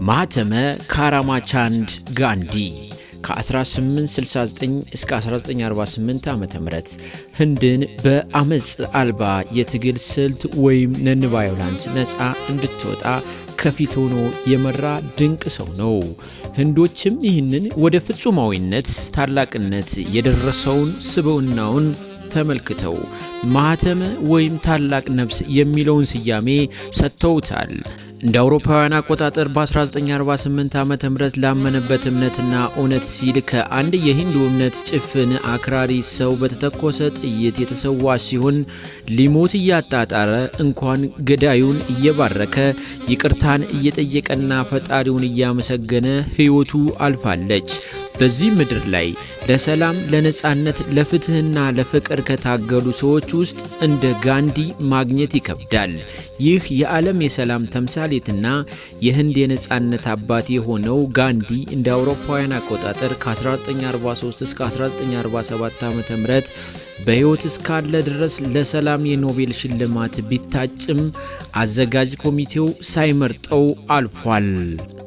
ማህተመ ካራማቻንድ ጋንዲ ከ1869 እስከ 1948 ዓመተ ምህረት ህንድን በአመጽ አልባ የትግል ስልት ወይም ነን ቫዮላንስ ነፃ እንድትወጣ ከፊት ሆኖ የመራ ድንቅ ሰው ነው። ህንዶችም ይህንን ወደ ፍጹማዊነት ታላቅነት የደረሰውን ስብዕናውን ተመልክተው ማህተመ ወይም ታላቅ ነፍስ የሚለውን ስያሜ ሰጥተውታል። እንደ አውሮፓውያን አቆጣጠር በ1948 ዓመተ ምህረት ላመነበት እምነትና እውነት ሲል ከአንድ የሂንዱ እምነት ጭፍን አክራሪ ሰው በተተኮሰ ጥይት የተሰዋ ሲሆን ሊሞት እያጣጣረ እንኳን ገዳዩን እየባረከ ይቅርታን እየጠየቀና ፈጣሪውን እያመሰገነ ህይወቱ አልፋለች። በዚህ ምድር ላይ ለሰላም፣ ለነጻነት፣ ለፍትህና ለፍቅር ከታገሉ ሰዎች ውስጥ እንደ ጋንዲ ማግኘት ይከብዳል። ይህ የዓለም የሰላም ተምሳሌትና የህንድ የነጻነት አባት የሆነው ጋንዲ እንደ አውሮፓውያን አቆጣጠር ከ1943 እስከ 1947 ዓ.ም በህይወት እስካለ ድረስ ለሰላም የኖቤል ሽልማት ቢታጭም አዘጋጅ ኮሚቴው ሳይመርጠው አልፏል።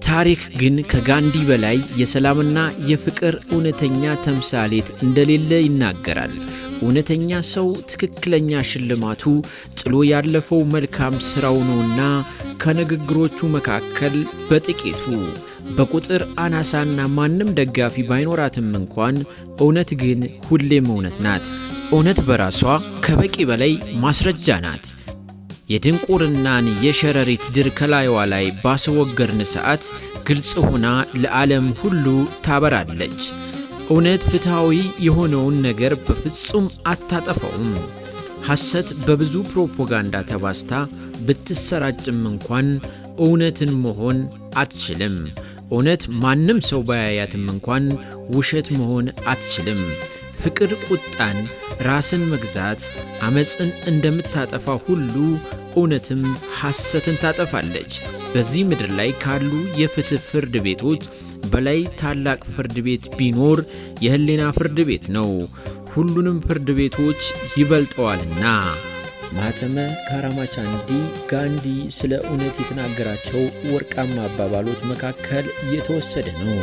ታሪክ ግን ከጋንዲ በላይ የሰላምና የፍቅር እውነተኛ ተምሳሌት እንደሌለ ይናገራል። እውነተኛ ሰው ትክክለኛ ሽልማቱ ጥሎ ያለፈው መልካም ስራው ነውና ከንግግሮቹ መካከል በጥቂቱ በቁጥር አናሳና ማንም ደጋፊ ባይኖራትም እንኳን እውነት ግን ሁሌም እውነት ናት። እውነት በራሷ ከበቂ በላይ ማስረጃ ናት። የድንቁርናን የሸረሪት ድር ከላይዋ ላይ ባስወገርን ሰዓት ግልጽ ሆና ለዓለም ሁሉ ታበራለች። እውነት ፍትሃዊ የሆነውን ነገር በፍጹም አታጠፋውም። ሐሰት በብዙ ፕሮፓጋንዳ ተባስታ ብትሰራጭም እንኳን እውነትን መሆን አትችልም። እውነት ማንም ሰው ባያያትም እንኳን ውሸት መሆን አትችልም። ፍቅር ቁጣን፣ ራስን መግዛት፣ አመጽን እንደምታጠፋ ሁሉ እውነትም ሐሰትን ታጠፋለች። በዚህ ምድር ላይ ካሉ የፍትህ ፍርድ ቤቶች በላይ ታላቅ ፍርድ ቤት ቢኖር የህሊና ፍርድ ቤት ነው፣ ሁሉንም ፍርድ ቤቶች ይበልጠዋልና። ማህተመ ካራማቻንድ ጋንዲ ስለ እውነት የተናገራቸው ወርቃማ አባባሎች መካከል የተወሰደ ነው።